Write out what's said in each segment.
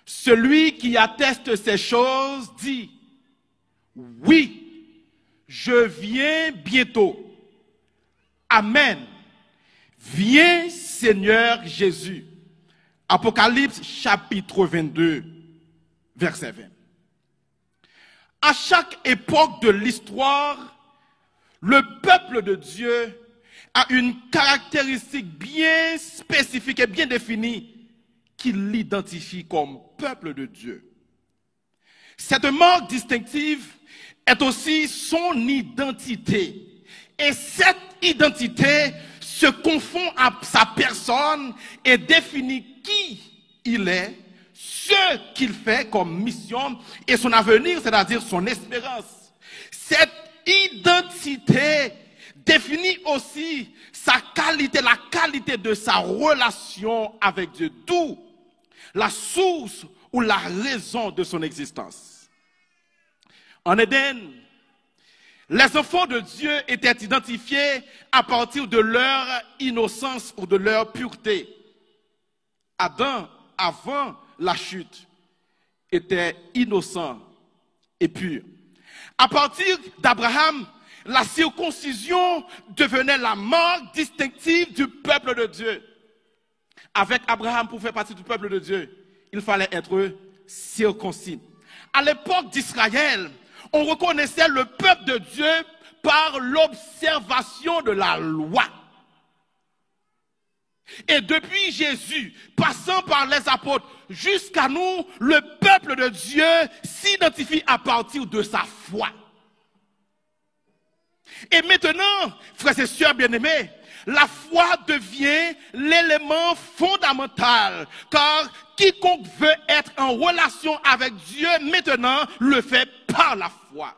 Celui qui atteste ces choses dit, oui, je viens bientôt. Amen. Viens, Seigneur Jésus. Apocalypse chapitre 22, verset 20. À chaque époque de l'histoire, le peuple de Dieu a une caractéristique bien spécifique et bien définie qui l'identifie comme peuple de Dieu. Cette marque distinctive est aussi son identité. Et cette identité se confond à sa personne et définit qui il est, ce qu'il fait comme mission et son avenir, c'est-à-dire son espérance. Cette identité définit aussi sa qualité, la qualité de sa relation avec Dieu, d'où la source ou la raison de son existence. En Éden, les enfants de Dieu étaient identifiés à partir de leur innocence ou de leur pureté. Adam, avant la chute, était innocent et pur. À partir d'Abraham, la circoncision devenait la marque distinctive du peuple de Dieu. Avec Abraham, pour faire partie du peuple de Dieu, il fallait être circoncis. À l'époque d'Israël, on reconnaissait le peuple de Dieu par l'observation de la loi. Et depuis Jésus, passant par les apôtres jusqu'à nous, le peuple de Dieu s'identifie à partir de sa foi. Et maintenant, frères et sœurs bien-aimés, la foi devient l'élément fondamental, car quiconque veut être en relation avec Dieu maintenant le fait par la foi.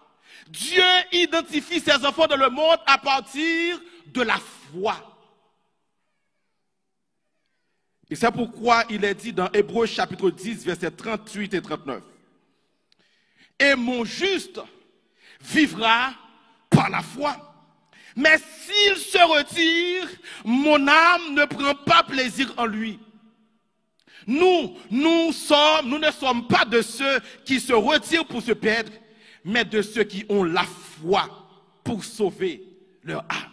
Dieu identifie ses enfants dans le monde à partir de la foi. Et c'est pourquoi il est dit dans Hébreux chapitre 10, versets 38 et 39. Et mon juste vivra par la foi. Mais s'il se retire, mon âme ne prend pas plaisir en lui. Nous ne sommes pas de ceux qui se retirent pour se perdre, mais de ceux qui ont la foi pour sauver leur âme.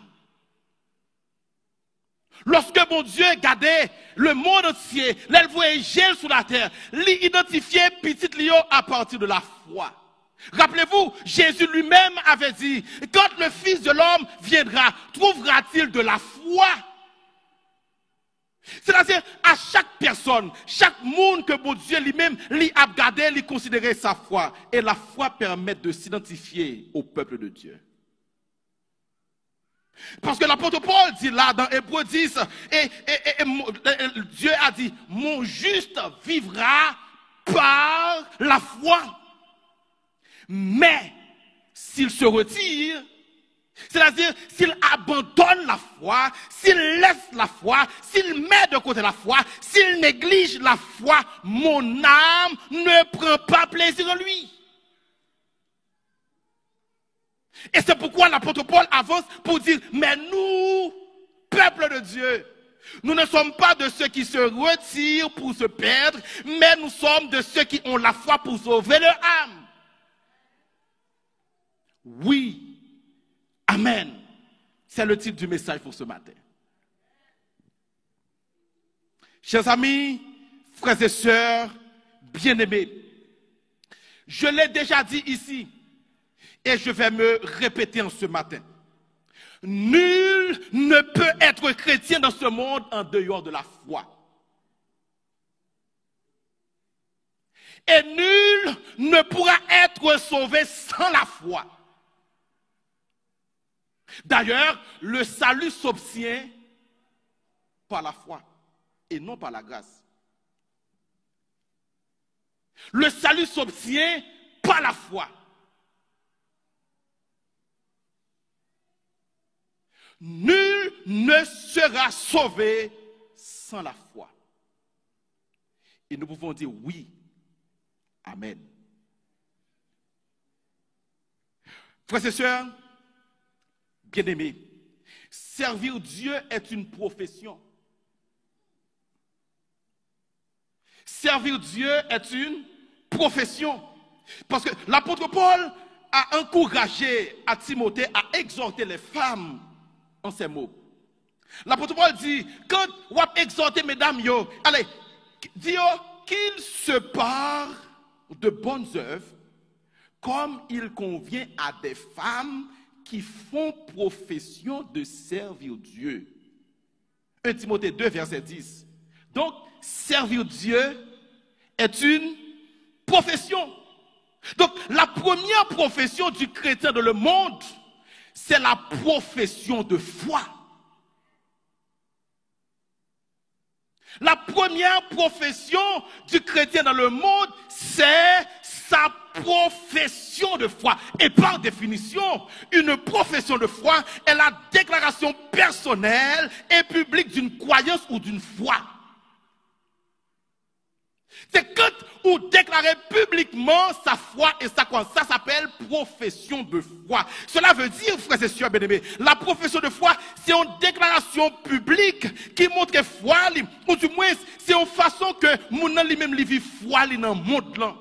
Lorsque mon Dieu gardait le monde entier, les voyageait sur la terre, l'identifiait petit Léo à partir de la foi. Rappelez-vous, Jésus lui-même avait dit, quand le Fils de l'homme viendra, trouvera-t-il de la foi? C'est-à-dire, à chaque personne, chaque monde que mon Dieu lui-même lui a gardé, lui considérait sa foi. Et la foi permet de s'identifier au peuple de Dieu. Parce que l'apôtre Paul dit là dans Hébreux 10, Dieu a dit, mon juste vivra par la foi. Mais s'il se retire, c'est-à-dire s'il abandonne la foi, s'il laisse la foi, s'il met de côté la foi, s'il néglige la foi, mon âme ne prend pas plaisir en lui. Et c'est pourquoi l'apôtre Paul avance pour dire, mais nous, peuple de Dieu, nous ne sommes pas de ceux qui se retirent pour se perdre, mais nous sommes de ceux qui ont la foi pour sauver leur âme. Oui, amen. C'est le titre du message pour ce matin. Chers amis, frères et sœurs, bien-aimés, je l'ai déjà dit ici, et je vais me répéter en ce matin. Nul ne peut être chrétien dans ce monde en dehors de la foi. Et nul ne pourra être sauvé sans la foi. D'ailleurs, le salut s'obtient par la foi et non par la grâce. Le salut s'obtient par la foi. Nul ne sera sauvé sans la foi. Et nous pouvons dire oui. Amen. Frères et sœurs, bien-aimés, servir Dieu est une profession. Servir Dieu est une profession. Parce que l'apôtre Paul a encouragé à Timothée à exhorter les femmes en ces mots. L'apôtre Paul dit, quand vous exhortez mesdames, allez, dis qu'ils se parent de bonnes œuvres comme il convient à des femmes qui font profession de servir Dieu. 1 Timothée 2, verset 10. Donc, servir Dieu est une profession. Donc, la première profession du chrétien dans le monde, c'est la profession de foi. La première profession du chrétien dans le monde, c'est sa profession de foi. Et par définition, une profession de foi est la déclaration personnelle et publique d'une croyance ou d'une foi. C'est quand on déclare publiquement sa foi et sa croyance. Ça s'appelle profession de foi. Cela veut dire, frères et sœurs bien-aimés, la profession de foi, c'est une déclaration publique qui montre foi, ou du moins, c'est une façon que mon lui-même vit foi dans le monde là.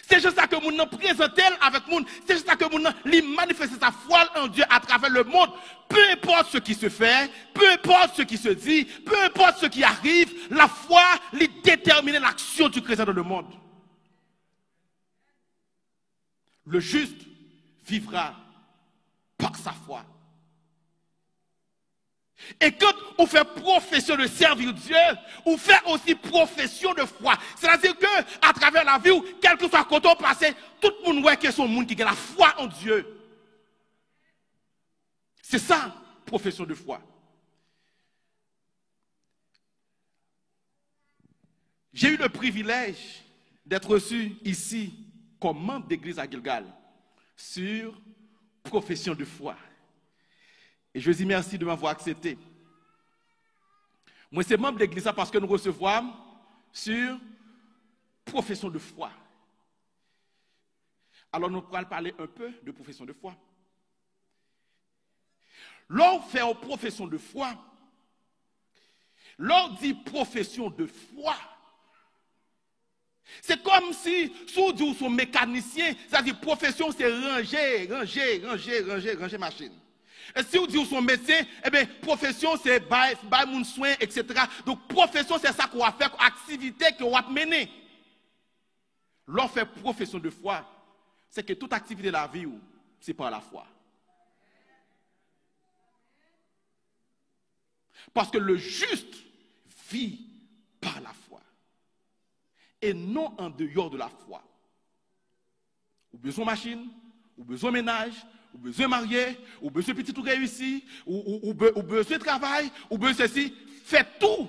C'est juste ça que mon présente avec mon, c'est juste ça que mon lui manifeste sa foi en Dieu à travers le monde. Peu importe ce qui se fait, peu importe ce qui se dit, peu importe ce qui arrive, la foi lui détermine l'action du chrétien dans le monde. Le juste vivra par sa foi. Et quand on fait profession de servir Dieu, on fait aussi profession de foi. C'est-à-dire que à travers la vie, quel que soit quand on passe, tout le monde voit que c'est un monde qui a la foi en Dieu. C'est ça, profession de foi. J'ai eu le privilège d'être reçu ici comme membre d'église à Gilgal sur profession de foi. Et je dis merci de m'avoir accepté. Moi, c'est membre de l'église parce que nous recevons sur profession de foi. Alors, nous allons parler un peu de profession de foi. L'on fait une profession de foi. L'on dit profession de foi. C'est comme si vous son mécanicien, c'est-à-dire profession, c'est ranger machine. Et si vous dites son médecin, eh bien, profession, c'est bail mon soin, etc. Donc, profession, c'est ça qu'on va faire, activité qu'on va mener. L'on fait profession de foi, c'est que toute activité de la vie, c'est par la foi. Parce que le juste vit par la foi. Et non en dehors de la foi. Ou besoin de machine, ou besoin de ménage, ou besoin de marier, ou besoin de petit tout réussi, ou besoin de travail, ou besoin de ceci. Faites tout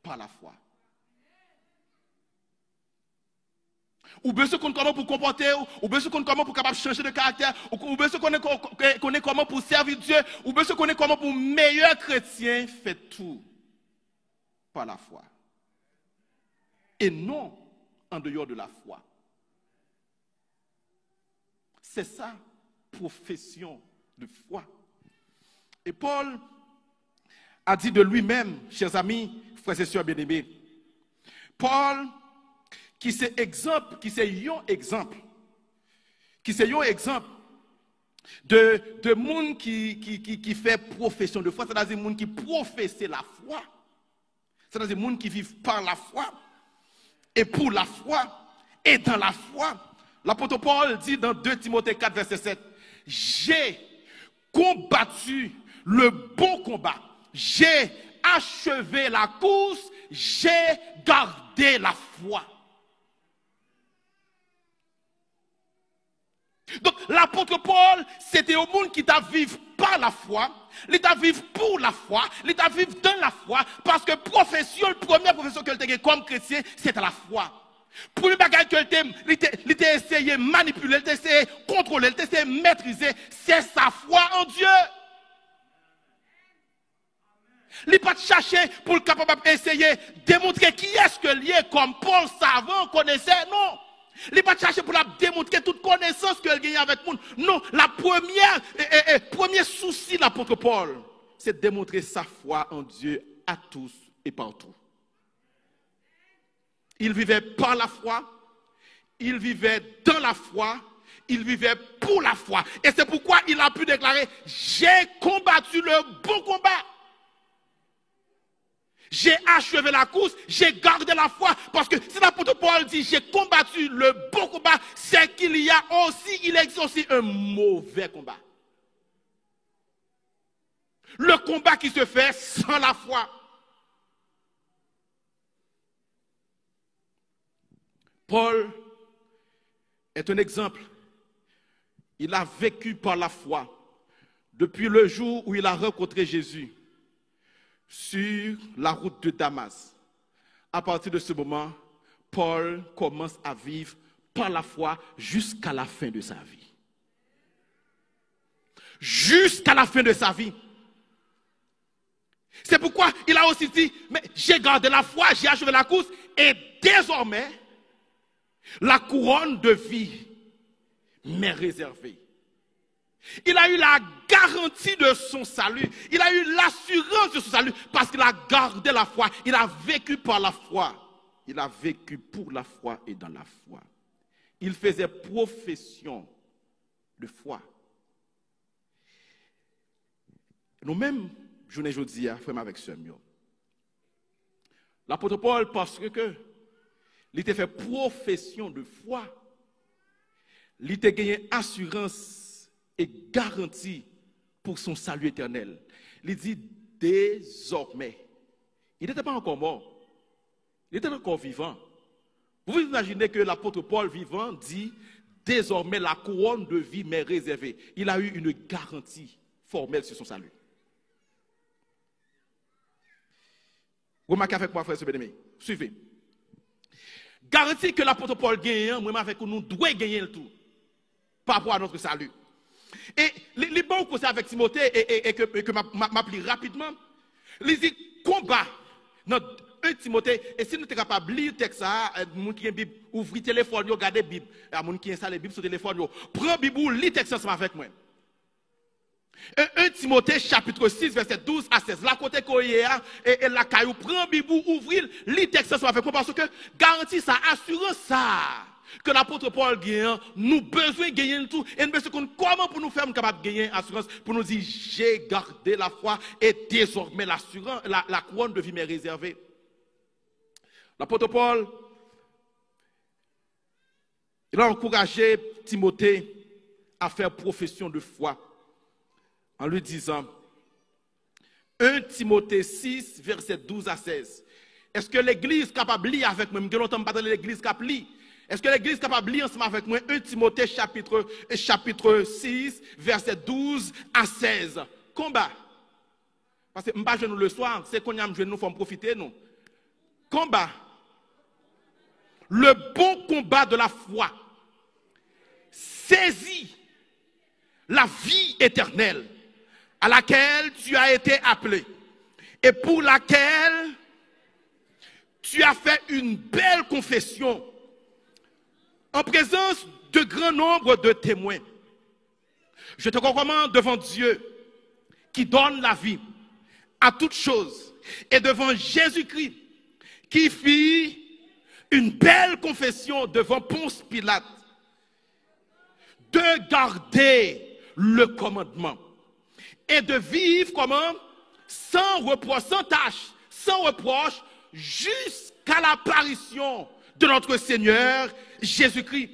par la foi. Ou besoin de comment pour comporter, ou besoin de comment pour capable changer de caractère, ou besoin de connaître comment pour servir Dieu, ou besoin de connaître comment pour meilleur chrétien. Faites tout par la foi. Et non en dehors de la foi. C'est ça, profession de foi. Et Paul a dit de lui-même, chers amis, frères et sœurs bien-aimés, Paul, qui c'est exemple, qui c'est un exemple de monde qui fait profession de foi, c'est-à-dire monde qui professe la foi, c'est-à-dire monde qui vivent par la foi, et pour la foi, et dans la foi. L'apôtre Paul dit dans 2 Timothée 4, verset 7, « J'ai combattu le bon combat, j'ai achevé la course, j'ai gardé la foi. » Donc l'apôtre Paul, c'était au monde qui t'a vivre par la foi, il t'a vivre pour la foi, il t'a vivre dans la foi, parce que profession, la première profession qu'elle t'a comme chrétien, c'était la foi. Pour le bagage qu'il t'a essayé de manipuler, il t'a essayé de contrôler, il t'a essayé de maîtriser, c'est sa foi en Dieu. Il n'a pas cherché pour le capable d'essayer de démontrer qui est-ce que lié comme Paul savant connaissait, non. Il n'a pas cherché pour démontrer toute connaissance qu'il gagne avec nous. Non, la premier souci de l'apôtre Paul, c'est de démontrer sa foi en Dieu à tous et partout. il vivait par la foi, il vivait dans la foi, il vivait pour la foi. Et c'est pourquoi il a pu déclarer, j'ai combattu le bon combat. J'ai achevé la course, j'ai gardé la foi. Parce que si l'apôtre Paul dit, j'ai combattu le bon combat, c'est qu'il y a aussi, il existe aussi un mauvais combat. Le combat qui se fait sans la foi. Paul est un exemple. Il a vécu par la foi depuis le jour où il a rencontré Jésus sur la route de Damas. À partir de ce moment, Paul commence à vivre par la foi jusqu'à la fin de sa vie. Jusqu'à la fin de sa vie. C'est pourquoi il a aussi dit, mais j'ai gardé la foi, j'ai achevé la course, et désormais, la couronne de vie m'est réservée. Il a eu la garantie de son salut. Il a eu l'assurance de son salut parce qu'il a gardé la foi. Il a vécu par la foi. Il a vécu pour la foi et dans la foi. Il faisait profession de foi. Nous-mêmes, journée aujourd'hui, frère avec sœur, l'apôtre Paul, parce que il était fait profession de foi, il était gagné assurance et garantie pour son salut éternel. Il dit désormais, il n'était pas encore mort, il était encore vivant. Vous vous imaginez que l'apôtre Paul vivant dit désormais la couronne de vie m'est réservée. Il a eu une garantie formelle sur son salut. Remarquez avec moi, frère bien-aimé. Suivez. Garantie que l'apôtre Paul gagne, moi avec nous devons gagner le tout par rapport à notre salut. Et les bons conseils avec Timothée et que m'applique rapidement, il dit combat dans 1 Timothée. Et si nous sommes capables de lire le texte, les gens qui ont Bible, ouvrez le téléphone, regardez la Bible. Les gens qui installent la Bible sur le téléphone, prenez la Bible, lisez le texte ensemble avec moi. 1 Timothée chapitre 6 verset 12 à 16. La côté koyea et la caillou prend Bible ouvrir lit texte avec moi parce que garantit ça assurance ça que l'apôtre Paul gagne nous besoin gagner tout et nous besoin comment pour nous faire capable gagner assurance pour nous dire j'ai gardé la foi et désormais l'assurance la couronne de vie m'est réservée. L'apôtre Paul il a encouragé Timothée à faire profession de foi en lui disant 1 Timothée 6, verset 12 à 16. Est-ce que l'église est capable de lire avec moi? Je ne longtemps pas dans l'église capable de lire. Est-ce que l'église est capable de lire ensemble avec moi 1 Timothée chapitre 6, verset 12 à 16. Combat. Parce que je ne pas nous le soir, c'est qu'on a nous faut profiter nous. Combat. Le bon combat de la foi. Saisis la vie éternelle à laquelle tu as été appelé et pour laquelle tu as fait une belle confession en présence de grand nombre de témoins. Je te recommande devant Dieu qui donne la vie à toutes choses et devant Jésus-Christ qui fit une belle confession devant Ponce Pilate de garder le commandement et de vivre comment? Sans reproche, sans tâche, sans reproche, jusqu'à l'apparition de notre Seigneur Jésus-Christ,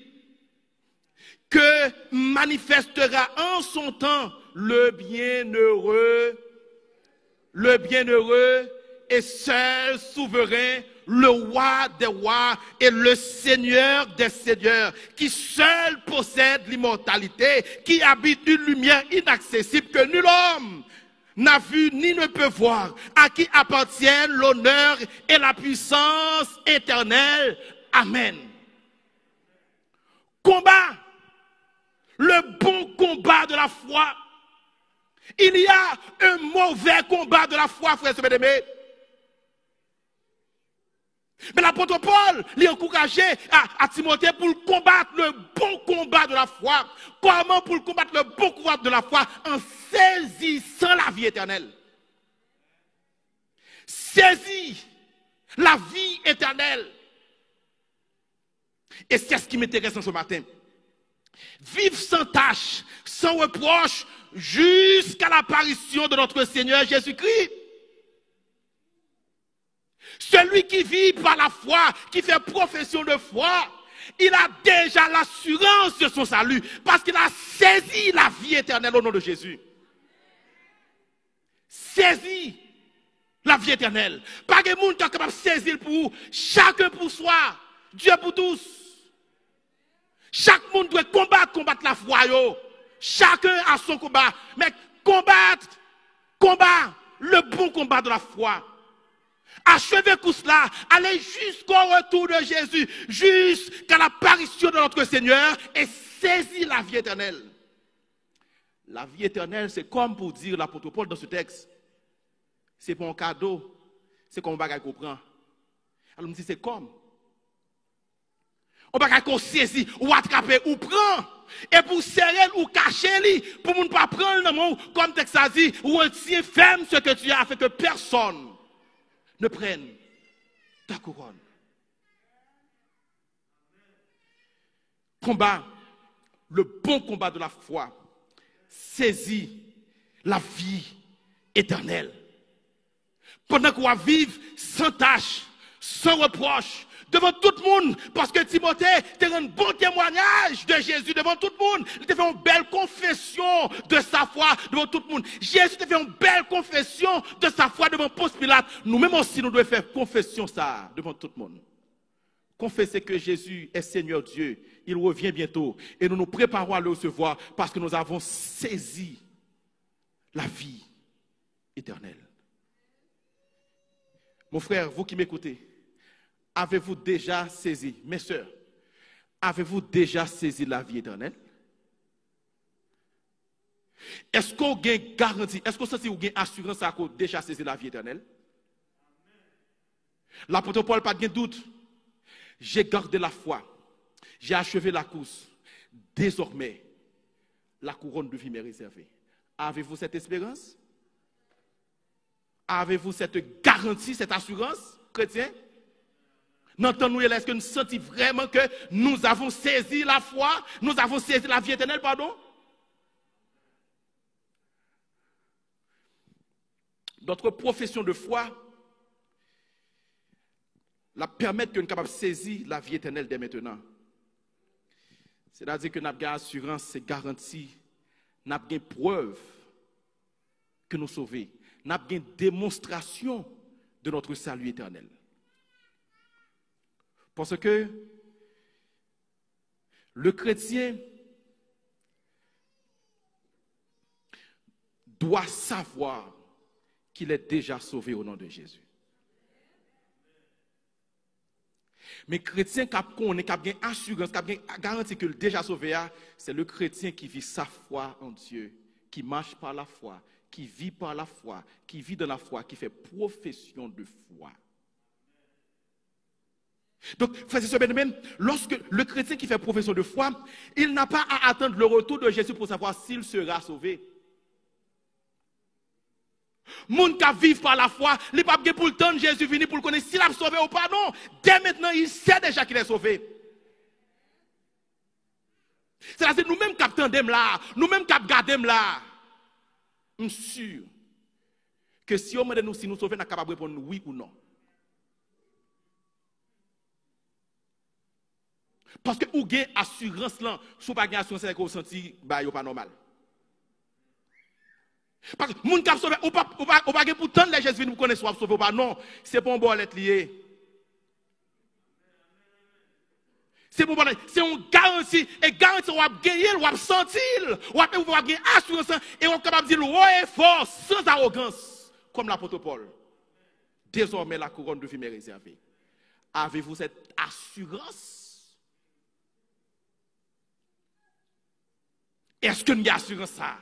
que manifestera en son temps le bienheureux et seul souverain, le roi des rois et le seigneur des seigneurs, qui seul possède l'immortalité, qui habite une lumière inaccessible que nul homme n'a vu ni ne peut voir, à qui appartiennent l'honneur et la puissance éternelle. Amen. Combat, le bon combat de la foi. Il y a un mauvais combat de la foi, frères et sœurs bien-aimés. Mais l'apôtre Paul l'a encouragé à Timothée pour combattre le bon combat de la foi. Comment pour combattre le bon combat de la foi? En saisissant la vie éternelle. Saisis la vie éternelle. Et c'est ce qui m'intéresse ce matin. Vivre sans tâche, sans reproche, jusqu'à l'apparition de notre Seigneur Jésus-Christ. Celui qui vit par la foi, qui fait profession de foi, il a déjà l'assurance de son salut, parce qu'il a saisi la vie éternelle au nom de Jésus. Saisi la vie éternelle. Pas de monde qui est capable de saisir pour vous, chacun pour soi, Dieu pour tous. Chaque monde doit combattre la foi. Chacun a son combat. Mais combattre le bon combat de la foi. Achevez tout cela, allez jusqu'au retour de Jésus, jusqu'à l'apparition de notre Seigneur et saisir la vie éternelle. La vie éternelle, c'est comme pour dire l'apôtre Paul dans ce texte. C'est pas un cadeau, c'est comme un bagage qu'on prend. Alors, on me dit, c'est comme. On bagage qu'on saisit, ou attraper, ou prend. Et pour serrer ou cacher, pour ne pas prendre, comme texte a dit, ou retiens ferme ce que tu as, afin que personne ne prenne ta couronne. Combat, le bon combat de la foi, saisit la vie éternelle. Pendant qu'on va vivre sans tâche, sans reproche, devant tout le monde, parce que Timothée te rend un bon témoignage de Jésus devant tout le monde. Il te fait une belle confession de sa foi devant tout le monde. Jésus te fait une belle confession de sa foi devant Ponce Pilate. Nous-mêmes aussi, nous devons faire confession ça devant tout le monde. Confesser que Jésus est Seigneur Dieu. Il revient bientôt. Et nous nous préparons à le recevoir parce que nous avons saisi la vie éternelle. Mon frère, vous qui m'écoutez, avez-vous déjà saisi, mes sœurs, avez-vous déjà saisi la vie éternelle? Est-ce qu'on a une garantie, est-ce qu'on sait ou une assurance à qu'on déjà saisi la vie éternelle? L'apôtre Paul, pas de doute. J'ai gardé la foi, j'ai achevé la course. Désormais, la couronne de vie m'est réservée. Avez-vous cette espérance? Avez-vous cette garantie, cette assurance, chrétien? N'entendons-nous, est-ce que nous sentons vraiment que nous avons saisi la foi, nous avons saisi la vie éternelle, pardon? Notre profession de foi la permet que nous sommes capables de saisir la vie éternelle dès maintenant. C'est-à-dire que nous avons une assurance, c'est garantie, nous avons une preuve que nous sauvons, nous avons une démonstration de notre salut éternel. Parce que le chrétien doit savoir qu'il est déjà sauvé au nom de Jésus. Mais le chrétien qui a une assurance, qui a une garantie qu'il est déjà sauvé, c'est le chrétien qui vit sa foi en Dieu, qui marche par la foi, qui vit par la foi, qui vit dans la foi, qui fait profession de foi. Donc, frères et sœurs bien-aimés, lorsque le chrétien qui fait profession de foi, il n'a pas à attendre le retour de Jésus pour savoir s'il sera sauvé. Moun qui vit par la foi, il n'a pas pour le temps de Jésus venir pour le connaître s'il a sauvé ou pas, non. Dès maintenant, il sait déjà qu'il est sauvé. C'est-à-dire nous-mêmes qui attendons là, nous-mêmes qui regardons là, je suis sûr que si on me demande si nous sauvons, nous sommes capables de répondre oui ou non. Parce que vous avez assurance là, si vous n'avez pas assurance, vous sentez que pas normal. Parce que les gens qui sont sauvés, ou pas pour tant de Jésus nous connaissent soit sauvé ou pas, non, c'est pas un bon être lié. C'est pour c'est une garantie, et garantie on va gagner, on va sentir, on va gagner assurance et on est capable de dire ouais fort sans arrogance comme l'apôtre Paul. Désormais la couronne de vie m'est réservée. Avez-vous cette assurance? Est-ce que nous avons assurance ça?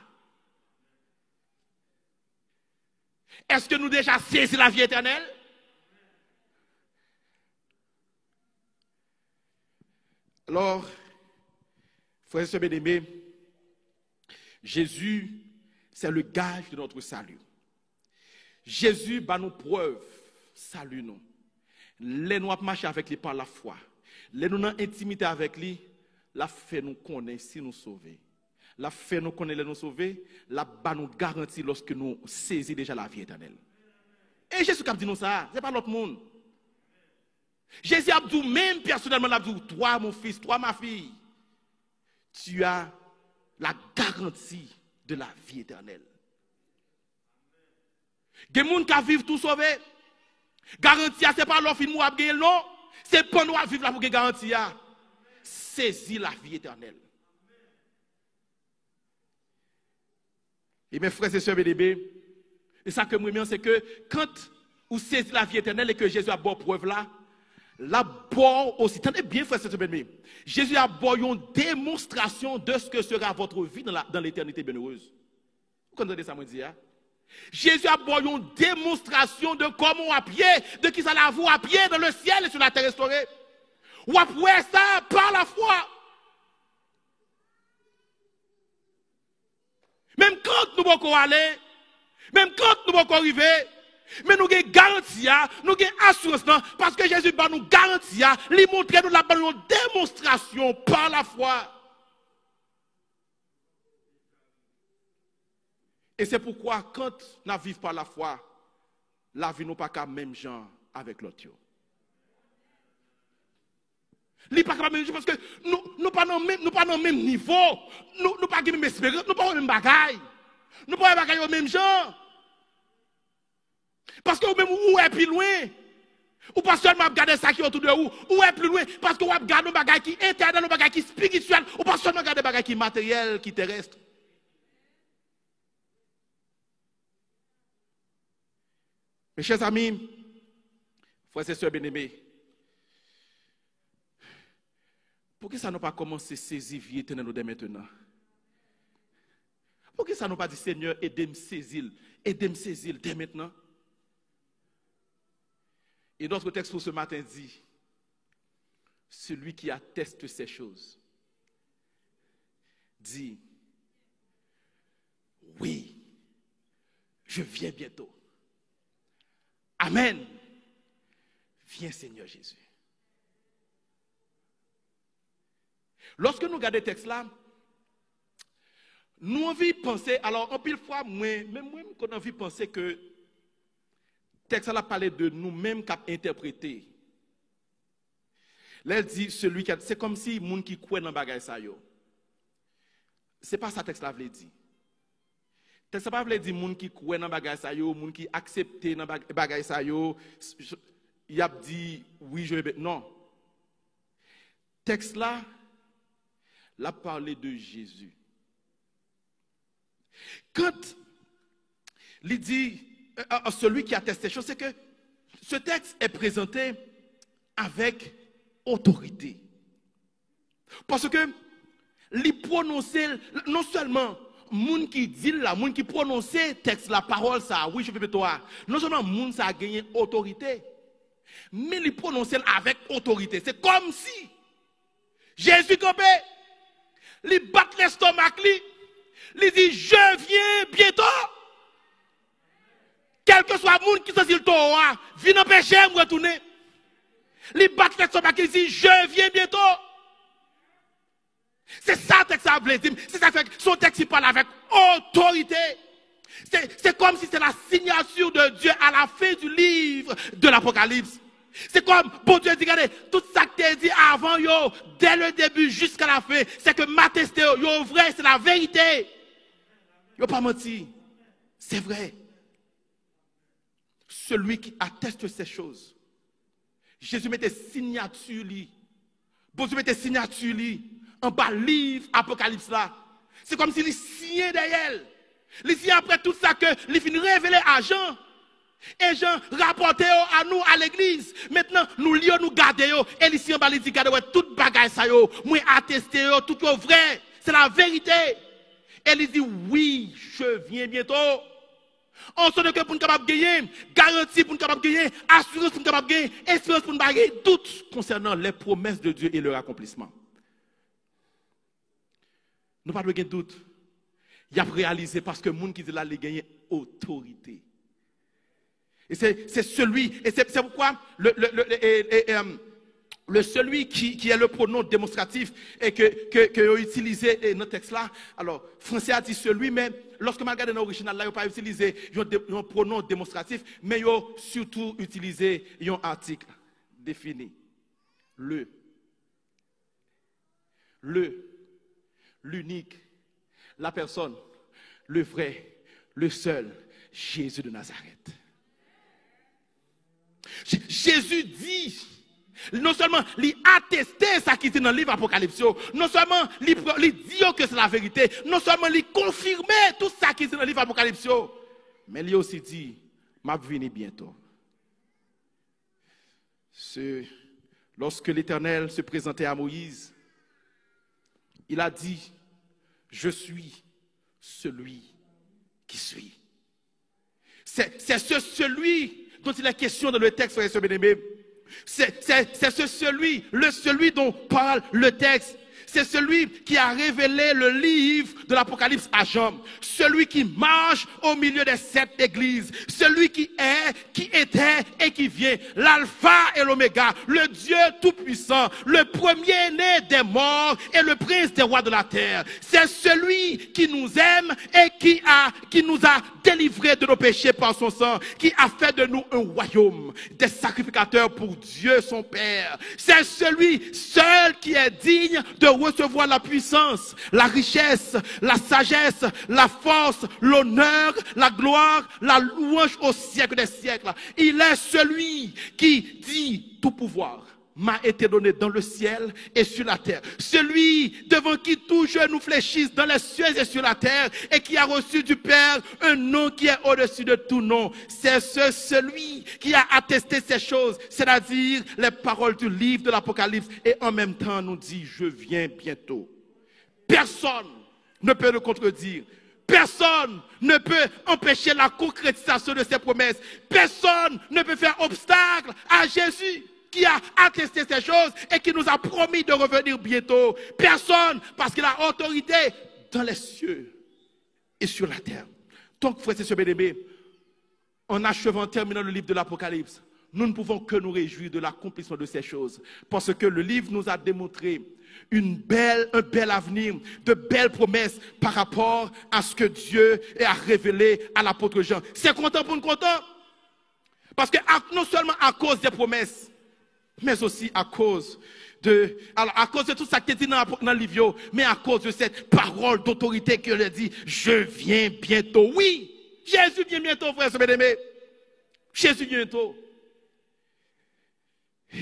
Est-ce que nous déjà saisi la vie éternelle? Alors, frères et sœurs bien-aimés, Jésus, c'est le gage de notre salut. Jésus va nous preuve, salut nous. Les nous marcher avec lui par la foi. Les nous dans intimité avec lui, la fait nous connaître si nous sauver. La fait nous connaître les nous sauver, la bas nous garantit lorsque nous saisissons déjà la vie éternelle. Et Jésus a dit nous ça, c'est pas l'autre monde. Jésus a dit même personnellement, il a dit, toi mon fils, toi ma fille, tu as la garantie de la vie éternelle. Il y a des gens qui vivent tout sauvé. Garantie, ce n'est pas l'offre de à gagner, non. C'est pour nous vivre là pour garantie. Saisis la vie éternelle. Et mes frères et sœurs BDB, et ça que moi, c'est que quand vous saisissez la vie éternelle et que Jésus a bonne preuve là, la bonne aussi, tenez bien frères et sœurs BDB, Jésus a bonne une démonstration de ce que sera votre vie dans l'éternité bienheureuse. Vous comprenez ça, moi, dire? Jésus a bonne une démonstration de comment à pied, de qui ça la vous à pied dans le ciel et sur la terre restaurée. Ou après ça, par la foi. Même quand nous pouvons aller, même quand nous pouvons arriver, mais nous avons garantie, nous avons assurance, parce que Jésus va nous garantir, lui montrer nous la bonne démonstration par la foi. Et c'est pourquoi, quand nous vivons par la foi, la vie n'est pas qu'à même genre avec l'autre. Li pas capable parce que nous pas dans le même niveau, nous pas même espérance, nous pas dans même bagaille. Nous pas bagaille au même genre. Parce que même où est plus loin. Ou pas seulement regarder ça qui est autour de vous, ou est plus loin parce que vous regardez nos bagailles qui éternel, nos bagailles qui spirituel, ou pas seulement regarder bagailles qui matériel, qui terrestre. Mes chers amis, frères et sœurs bien-aimés, pourquoi ça n'a pas commencé à saisir vie éternelle dès maintenant? Pourquoi ça n'a pas dit Seigneur, aidez-moi à saisir dès maintenant? Et notre texte pour ce matin dit, celui qui atteste ces choses, dit, oui, je viens bientôt. Amen. Viens Seigneur Jésus. Lorsque nous regardons le texte là, nous avons envie de penser, alors en pile fois, même moi, quand on a envie de penser que le texte là parlé de nous-mêmes qui interpréter. Là, elle dit, celui qui a, c'est comme si les gens qui croient dans le bagage ça yo. C'est pas ça le texte là veut dire. Le texte là veut dire les gens qui croient dans le bagage ça yo, les gens qui acceptent dans le bagage ça yo. Il a dit, oui, je vais. Non. Le texte là, l'a parlé de Jésus. Quand il dit celui qui atteste ces choses, c'est que ce texte est présenté avec autorité. Parce que il prononce non seulement moun qui dit là, moun qui prononce texte la parole ça, oui je veux toi. Non seulement moun ça a gagné autorité, mais il prononce avec autorité. C'est comme si Jésus campé, il bat l'estomac, il dit je viens bientôt. Quel que soit le monde qui s'est toi, viens empêcher de me retourner. Il bat l'estomac, il dit je viens bientôt. C'est ça le texte veut dire. C'est ça fait son texte il parle avec autorité. C'est comme si c'est la signature de Dieu à la fin du livre de l'Apocalypse. C'est comme, bon Dieu dit, regardez, tout ça que tu as dit avant, yo, dès le début jusqu'à la fin, c'est que ma testé, yo, vrai, c'est la vérité. Yo, pas menti. C'est vrai. Celui qui atteste ces choses. Jésus mettait signature, bon Dieu mettait signature, en bas livre, Apocalypse là. C'est comme s'il signait derrière. Il signe après tout ça que, il finit révéler à Jean. Et Jean rapportait à nous, à l'église. Maintenant, nous lions, nous gardons. Et ici, on va dire, regardez, toute bagaille ça, moi attesté, tout est vrai. C'est la vérité. Et il dit, oui, je viens bientôt. On sait que pour nous capable de gagner, garantie pour nous capable de gagner, assurance pour nous capable de gagner, espérance pour nous gagner, tout concernant les promesses de Dieu et leur accomplissement. Nous pas de doute. Il y a réalisé parce que le monde qui dit là, il gagne autorité. Et c'est celui, et c'est pourquoi le celui qui est le pronom démonstratif et que utilisé dans le texte là. Alors, français a dit celui, mais lorsque je regarde dans l'original là, il n'a pas utilisé un pronom démonstratif, mais il a surtout utilisé un article défini. L'unique, la personne, le vrai, le seul, Jésus de Nazareth. Jésus dit, non seulement il attesté ça qui est dans le livre Apocalypse, non seulement il dit que c'est la vérité, non seulement il confirmé tout ça qui est dans le livre Apocalypse, mais il aussi dit, m'a venu bientôt. Lorsque l'Éternel se présentait à Moïse, il a dit, je suis celui qui suis. C'est celui dont il est question dans le texte, frères et sœurs bien-aimés. C'est celui dont parle le texte. C'est celui qui a révélé le livre de l'Apocalypse à Jean. Celui qui marche au milieu des 7 églises. Celui qui est, qui était et qui vient. L'alpha et l'oméga. Le Dieu tout-puissant. Le premier-né des morts et le prince des rois de la terre. C'est celui qui nous aime et qui nous a délivrés de nos péchés par son sang. Qui a fait de nous un royaume. Des sacrificateurs pour Dieu son Père. C'est celui seul qui est digne de recevoir la puissance, la richesse, la sagesse, la force, l'honneur, la gloire, la louange au siècle des siècles. Il est celui qui dit tout pouvoir m'a été donné dans le ciel et sur la terre. Celui devant qui tout genou fléchisse dans les cieux et sur la terre et qui a reçu du Père un nom qui est au-dessus de tout nom. C'est celui qui a attesté ces choses, c'est-à-dire les paroles du livre de l'Apocalypse et en même temps nous dit, je viens bientôt. Personne ne peut le contredire. Personne ne peut empêcher la concrétisation de ces promesses. Personne ne peut faire obstacle à Jésus qui a attesté ces choses et qui nous a promis de revenir bientôt. Personne, parce qu'il a autorité dans les cieux et sur la terre. Donc, frères et sœurs bien-aimés, en achevant, en terminant le livre de l'Apocalypse, nous ne pouvons que nous réjouir de l'accomplissement de ces choses. Parce que le livre nous a démontré un bel avenir, de belles promesses par rapport à ce que Dieu a révélé à l'apôtre Jean. C'est content pour nous content. Parce que non seulement à cause des promesses, mais aussi à cause de tout ça qui est dit dans le livre, mais à cause de cette parole d'autorité que le dit, je viens bientôt. Oui, Jésus vient bientôt, frères et sœurs bien-aimés. Jésus vient bientôt.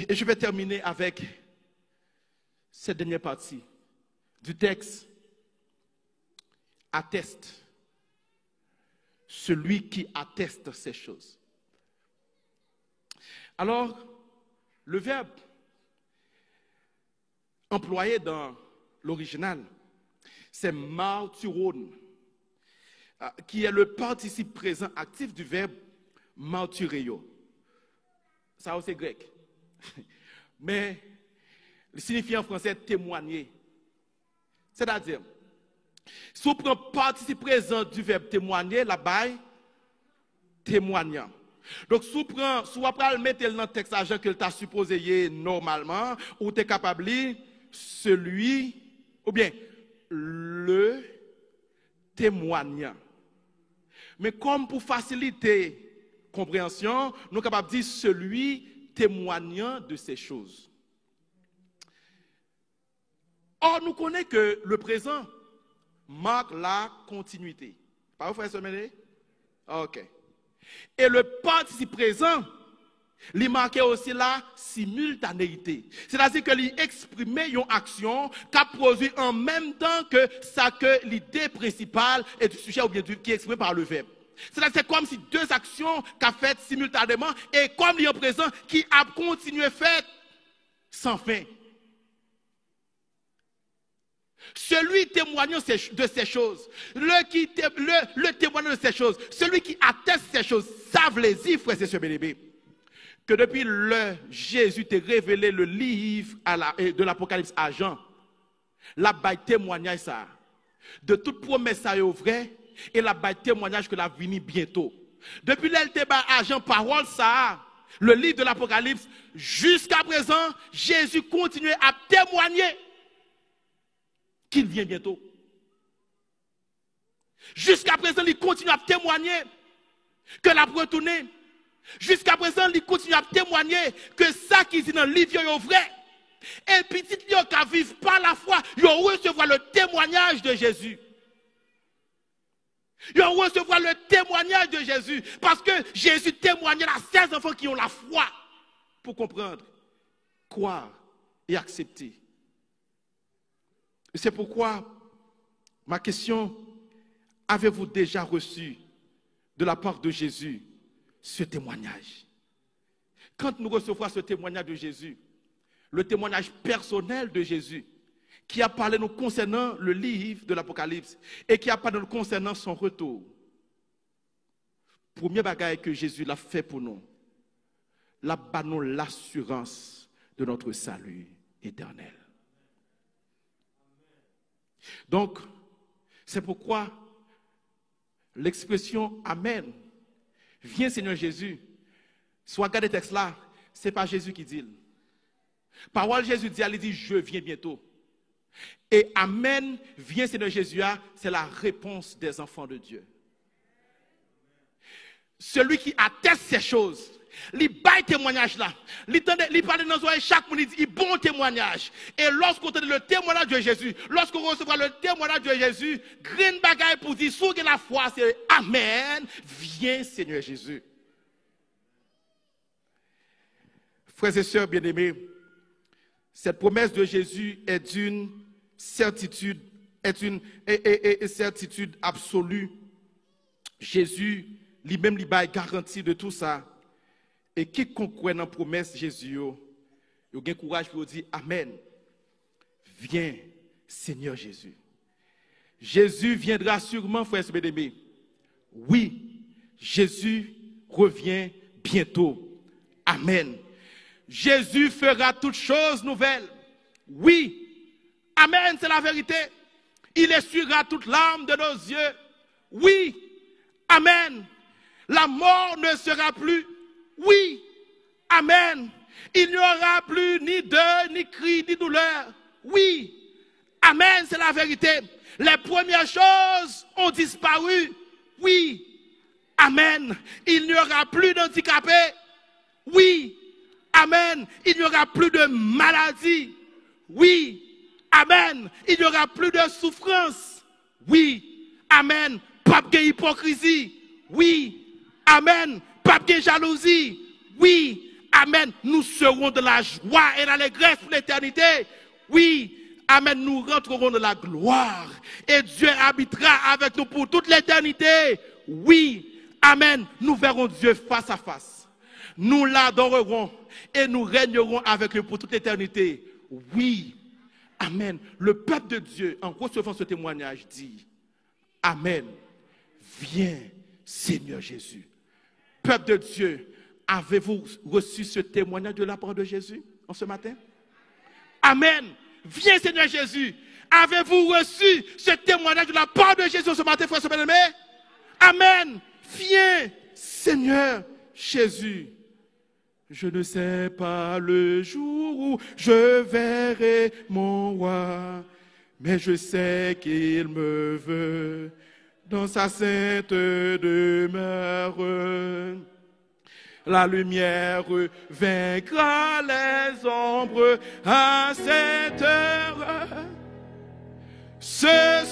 Et je vais terminer avec cette dernière partie du texte. Atteste. Celui qui atteste ces choses. Alors, le verbe employé dans l'original, c'est marturon, qui est le participe présent actif du verbe martureo. Ça aussi c'est grec. Mais il signifie en français témoigner. C'est-à-dire, si on prend le participe présent du verbe témoigner, là-bas, témoignant. Donc, si on va mettre dans le texte agent que tu as supposé normalement, ou tu es capable de lire celui, ou bien le témoignant. Mais comme pour faciliter la compréhension, nous sommes capables de dire celui témoignant de ces choses. Or, nous connaissons que le présent marque la continuité. Pas vous, frère Semené? Ok. Et le participe présent, il marquait aussi la simultanéité. C'est-à-dire que il exprimait une action qui a produit en même temps que ça que l'idée principale est du sujet ou bien qui est exprimé par le verbe. C'est comme si deux actions qu'a faites simultanément et comme il y a présent qui a continué fait sans fin. Celui témoignant de ces choses, le témoignant de ces choses, celui qui atteste ces choses, savent les dire, frères et sœurs bien-aimés, que depuis Jésus t'a révélé le livre de l'Apocalypse à Jean, la baille témoignage ça, de toute promesse ça est vrai, et la baille témoignage que la venue bientôt. Depuis l'elle à Jean parole ça, le livre de l'Apocalypse, jusqu'à présent, Jésus continue à témoigner qu'il vient bientôt. Jusqu'à présent, il continue à témoigner que la retourner. Jusqu'à présent, il continue à témoigner que ça qui dit dans le livre est vrai. Et petit lion qui vivent par la foi, ils recevoir le témoignage de Jésus. Ils recevoir le témoignage de Jésus. Parce que Jésus témoignait à ces enfants qui ont la foi pour comprendre, croire et accepter. Et c'est pourquoi ma question, avez-vous déjà reçu de la part de Jésus ce témoignage? Quand nous recevons ce témoignage de Jésus, le témoignage personnel de Jésus, qui a parlé nous concernant le livre de l'Apocalypse et qui a parlé nous concernant son retour. Premier bagage que Jésus l'a fait pour nous, l'a donné l'assurance de notre salut éternel. Donc, c'est pourquoi l'expression Amen, viens Seigneur Jésus, soit regardez le texte là, ce n'est pas Jésus qui dit. Parole Jésus dit, elle dit, je viens bientôt. Et Amen, viens Seigneur Jésus, c'est la réponse des enfants de Dieu. Celui qui atteste ces choses, il baille témoignage là, il parle dans nos oreilles, chaque monde dit bon témoignage. Et lorsqu'on entend le témoignage de Jésus, lorsqu'on recevra le témoignage de Jésus, green bagaille pour dire, sous la foi, c'est Amen, viens Seigneur Jésus. Frères et sœurs bien-aimés, cette promesse de Jésus est d'une certitude, certitude absolue. Jésus lui-même lui a garantie de tout ça. Et quiconque croit dans la promesse de Jésus, il a le courage pour dire Amen. Viens, Seigneur Jésus. Jésus viendra sûrement, frères et bien-aimés. Oui, Jésus revient bientôt. Amen. Jésus fera toutes choses nouvelles. Oui. Amen, c'est la vérité. Il essuiera toute larme de nos yeux. Oui. Amen. La mort ne sera plus. Oui. Amen. Il n'y aura plus ni deuil, ni cri, ni douleur. Oui. Amen, c'est la vérité. Les premières choses ont disparu. Oui. Amen. Il n'y aura plus d'handicapés. Oui. Amen. Il n'y aura plus de maladie. Oui. Amen. Il n'y aura plus de souffrance. Oui. Amen. Pas de hypocrisie. Oui. Amen. Pas de jalousie. Oui. Amen. Nous serons de la joie et de l'allégresse pour l'éternité. Oui. Amen. Nous rentrerons dans la gloire. Et Dieu habitera avec nous pour toute l'éternité. Oui. Amen. Nous verrons Dieu face à face. Nous l'adorerons et nous régnerons avec lui pour toute l'éternité. Oui. Amen. Le peuple de Dieu, en recevant ce témoignage, dit Amen. Viens, Seigneur Jésus. Peuple de Dieu, avez-vous reçu ce témoignage de la part de Jésus en ce matin? Amen. Viens, Seigneur Jésus. Avez-vous reçu ce témoignage de la part de Jésus ce matin, frère bien-aimé? Amen. Viens, Seigneur Jésus. Je ne sais pas le jour où je verrai mon roi, mais je sais qu'il me veut dans sa sainte demeure. La lumière vaincra les ombres à cette heure. Ce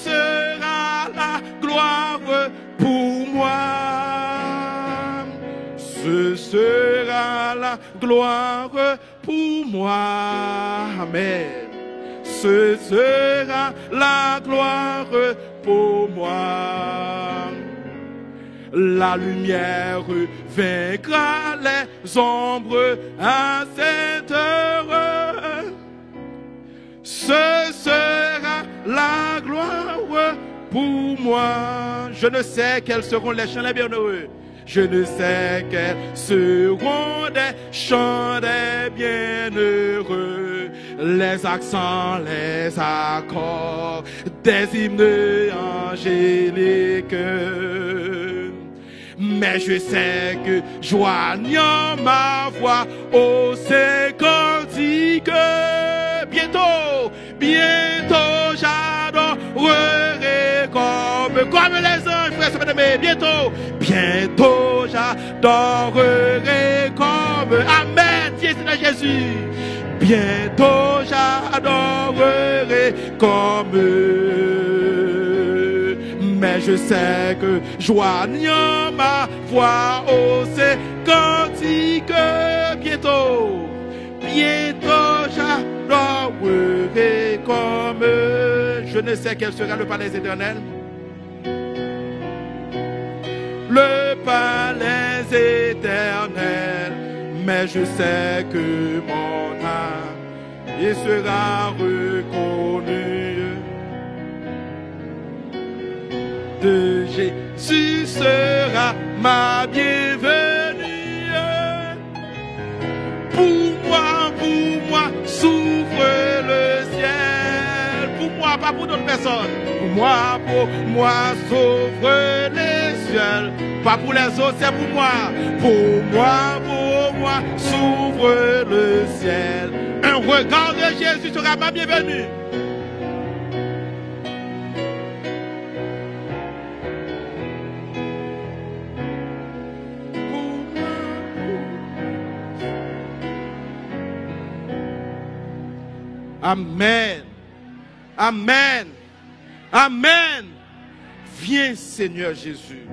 sera la gloire pour moi. Ce sera la gloire pour moi. Amen. Ce sera la gloire pour moi. La lumière vaincra les ombres à cette heure. Ce sera la gloire pour moi. Je ne sais quels seront les chants des bienheureux. Je ne sais quels seront des chants des bienheureux. Les accents, les accords, des hymnes angéliques. Mais je sais que joignant ma voix au ces cantiques, bientôt, bientôt j'adorerai comme les anges, frères, bien-aimés, bientôt, bientôt j'adorerai comme, amen, Dieu Seigneur Jésus, bientôt j'adorerai comme eux. Mais je sais que joignant ma voix au ces cantiques, bientôt, bientôt j'adorerai comme eux. Je ne sais quel sera le palais éternel. Le palais éternel, mais je sais que mon âme y sera reconnue. De Jésus sera ma bienvenue. Pour moi, s'ouvre le ciel. Pour moi, pas pour d'autres personnes. Pour moi, s'ouvre les ciels. Pas pour les autres, c'est pour moi. Pour moi, s'ouvre le ciel. Un regard de Jésus sera ma bienvenue. Amen. Amen. Amen. Viens, Seigneur Jésus.